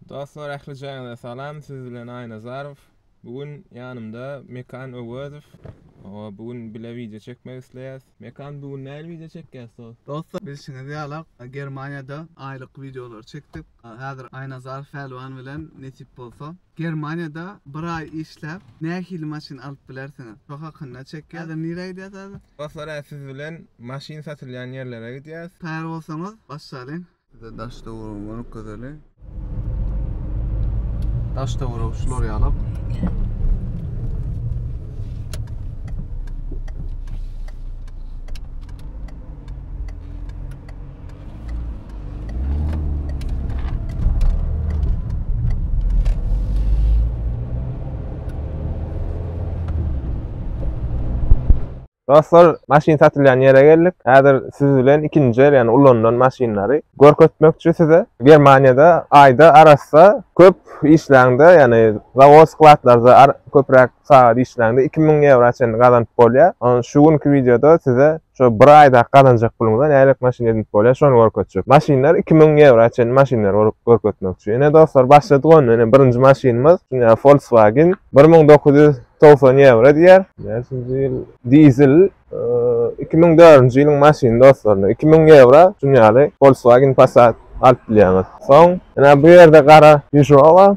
Dostlar, ahli joyingizga salam. Siz bilen Aynazarov. Bugün yanımda Mekan Öwözov. Bugün bile video çekmek isleýäs. Mekan, bugün näme video çekýäs? Dostlar, biz şimdi diyalog Germanya'da aylık videolar çektik. Hazır Aynazarov Felwan bilen nesip bolsa. Germanya'da bir ay işlep nähil maşin alıp bilersiniz. Çok hakkında çekýär. Hazır nire gidiyoruz? Dostlar, siz bilen maşin satylýan ýerlere gidýäs. Tayar bolsanız başlayalım. Size daşta vurulmanı kadar. Daşta vuruluşlar alıp. Dostlar, maşin satylýan ýere geldik. Häzir siz bilen ikinji ýani ulandan maşinlary görkezmekçi size. Germaniýada aýda arassa köp işläňde, ýani zavod skladlarda köpräk saat işläňde 2000 euro çenli gazanp bolýar. Onu şu günkü videoda size şu bir aýda gazanjak pulumdan nälik maşin edip bolýar, şonu görkezjek. Maşinler 2000 euro çenli maşinler görkezmekçi. Ene dostlar, başladyk onu. Birinji maşinimiz Volkswagen 1990 euro diýer. Näçinji ýyl diesel 2004-nji ýylyň maşiny dostlar. 2000 euro dünýäli Volkswagen Passat alyp bilýärmiz. Soň ene bu ýerde gara Peugeot bar.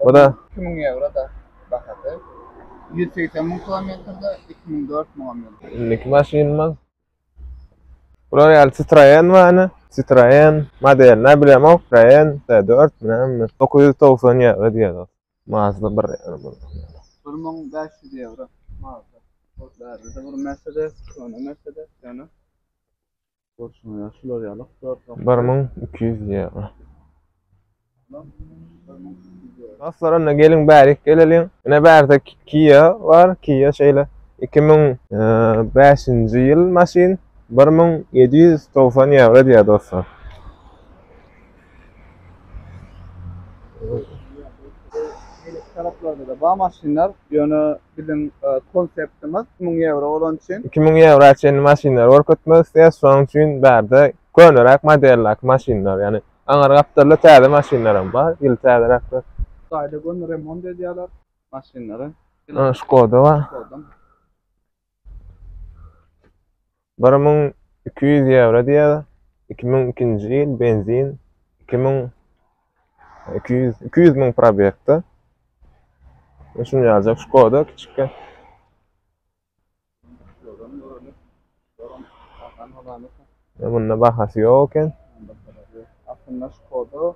Bu da 2000 euro da bahatı. 180 bin kilometrede 2004 muamele. ilki maşinimiz. Bular ýaly Citroen bäni. Citroen model ne bilýärmi? Citroen C4 bilen 990 euro diýer. Mazda bir ýaly bu. 1500 euro. Mazda. Orada bir Mercedes, sonra Mercedes, yani. Borçlu yaşlılar yalık. 1200 euro. Dostlar, ona gelin bärik gelelim. Ene bärde Kia var. Kia şeýle 2005-nji ýyl maşin 1790 euro diýer dostlar. Taraflarda da bağ maşinler, yani bizim konseptimiz 2000 euro olan için 2000 euro çenli maşinler görkezmek isleýär, şonuň üçin bärde könürek modellik maşinler, ýani aňar gapdarly täze maşinlerim bar, ýyl täzerekler. sayda gün remont edýärler maşinleri. Skoda var. 1200 euro diýer. 2002-nji ýyl benzin 200 min probekde. Şunu ýazak Skoda kiçikkä. Bunun bahasy ýok eken. Aslında Skoda.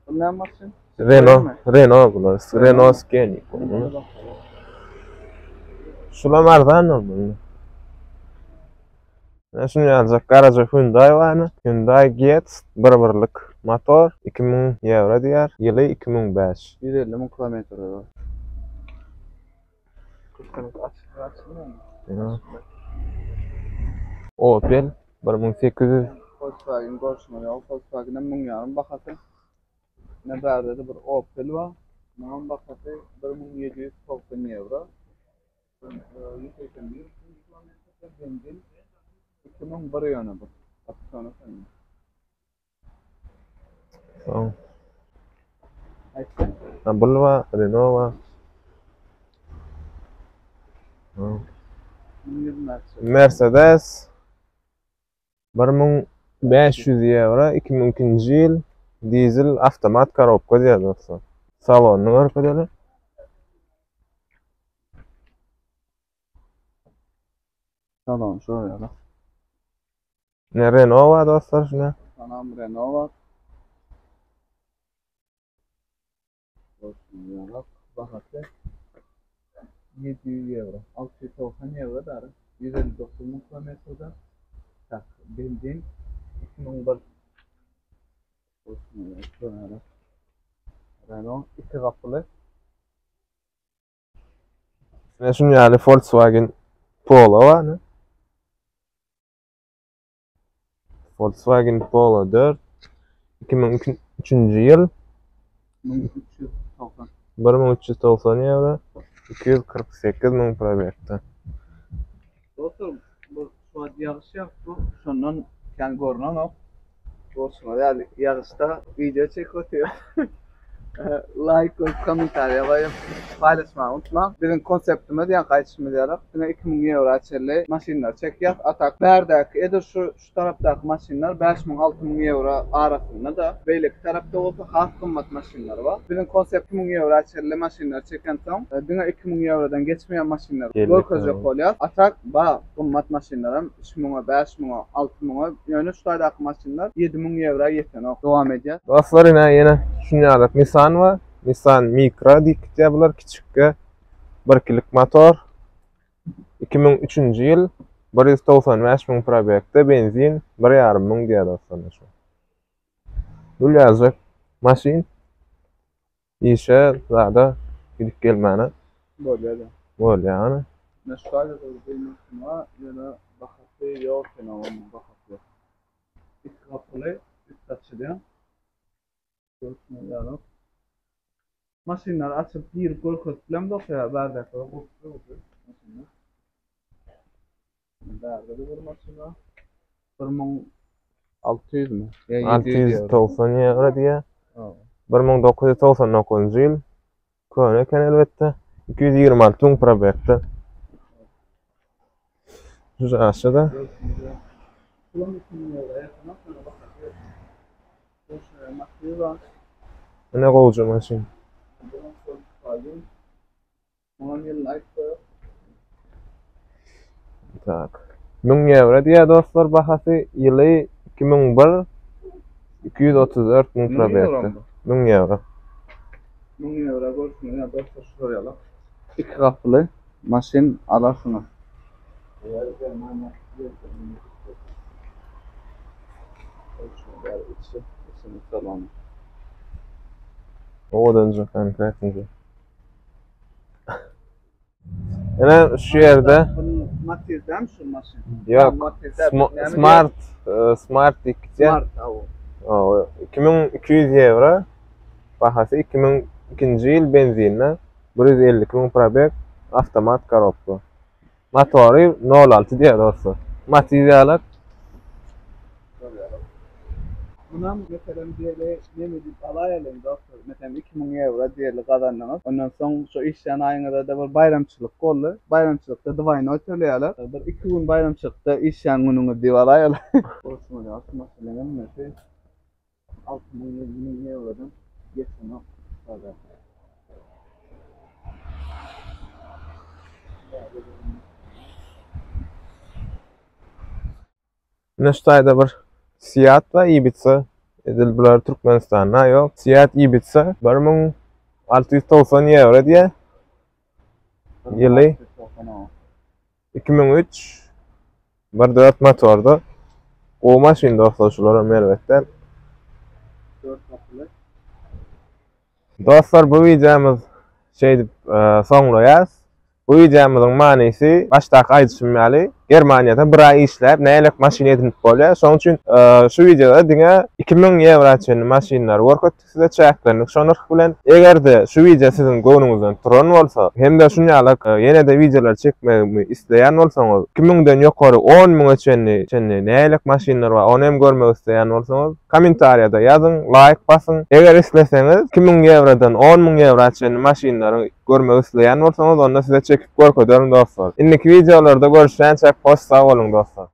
Bu ne maşin? Renault bular. Renault Scenic. Şular marzan bolmaly. Şunu ýazak garaja Hyundai bäni. Hyundai Getz 1.1'lik motor 2000 euro diýer. Ýyly 2005. 150 bin kilometrede var. Opel 1800. Volkswagen Golf'un ya Volkswagen'ın 1000 yarım bakatı. Ne bärde de bir Opel var. Bunun bakatı 1790 euro. 181 kilometre benzin 2001 ýöne bu. Aksana sen. Soň. Aytsa. Bulwa, Renault var. Mercedes 1500 euro 2002-nji ýyl diesel avtomat korobka diýer dostlar. Salonyny görkezeli. Salon şöyle. Ne Renault var dostlar şuna. Anam Renault var. Olsun bakatı 700 euro. 690 euro da 159 bin kilometrede. Tak, benzin 2001. Olsun şöyle. Renault 2 kapılı. Ne şunu ýaly Volkswagen Polo var. Volkswagen Polo 4 2003-nji ýyl 1390 euro 248 min probekde. Dostum, bu şu an ýagşy ýapdy. Şondan kän görünen ok. Olsun, yani yarışta video çekiyor. Like ve komentarya ve paylaşmayı unutmayın. Bizim konseptimiz yani kaçışımız yarak. Buna 2000 euro açarlı maşinler çekiyor. Atak berdeki edir şu taraftaki maşinler 5000-6000 euro arasında da beylik tarafta olsa has kımmat maşinler var. Bizim konsept 2000 euro açarlı maşinler çeken tam. Buna 2000 eurodan geçmeyen maşinler görkezecek oluyor. Atak ba kımmat maşinlerim 3000'a 5000'a 6000'a yani şu taraftaki maşinler 7000 euro yeten devam ediyor. Dostlar yine şunyalık Nissan var. Nissan Micra diye bular kiçikkä 1 kilik motor. 2003 yıl 195 000 probekde benzin 1,5 ming diýär dostlar. Dul ýazak maşin işe zada gidip gelmäne Bolýar. bolýar. Naşgaly bolýar, ýa-da bahasy ýok, ýa-da bahasy. İki kapılı, üst açılıyor. Görüşmeler yok. Maşinler açıp bir korkut bilen bakıyor, bardakta korkutuyor. Maşinler. Bardakta bir maşin var. 1600 mi? 690 euro diýär. 1999 yıl köne eken elbette 226 000 probekde. Güzel aşağıda. Ne koyucu maşin? Tak. 1000 euro diýär dostlar bahasy ýyly 2001 234 000 probekde. 1000 euro. 1000 euro görüşmeye dostlar şuraya. İki kapılı maşin alasınız. Odanca konkretnje. Ene şu yerde Matiz'den şu maşin. yok Smart dikçe. Smart O 2200 euro. Bahası 2002 yıl benzinle 150 000 probek avtomat korobka. Motory 06 diýär dostlar. Materialar Bundan mesela diyelim ne diyip alayalım dostlar. Mesela 2000 euro diyelim kazandınız. Ondan sonra şu işten ayında da bir bayramçılık oldu. Bayramçılıkta divayını öteleyeler. Bir 2 gün bayramçılıkta işten gününü diye alayalım. Olsun öyle aslında mesela mesela 6000 eurodan geçsin o. Tabii. Neştayda bir Seat we Ibiza edil bular Türkmenistan'a yok. Seat Ibiza 1690 euro diye. Ýyly 2003 1.4 motorda. O maşin dostlar şulara merwetler. 4 kapılı. Dostlar bu videomuz soňraýas. Bu videomuzun manysy başdaky aýdyşym Germaniýada bir ay işläp näýelik maşin edinip bolýar. Şoň üçin şu videoda diňe 2000 euro açan maşinler görkezdik size çäklerini şonurk bilen. Egerde şu video sizin göwnüňizden turan bolsa, hem de şunýalyk ýene-de videolar çekmegi isleýän bolsaňyz, 2000den ýokary 10 000 açanny näýelik maşinler bar, ony hem görmek isleýän bolsaňyz, kommentariýada ýazyň, like basyň. Eger isleseňiz 2000 eurodan 10 000 euro açan maşinlary görmek isleýän bolsaňyz, onda size çekip görkezýärim dostlar. Indiki videolarda görüşýänçe post sag bolun dostlar.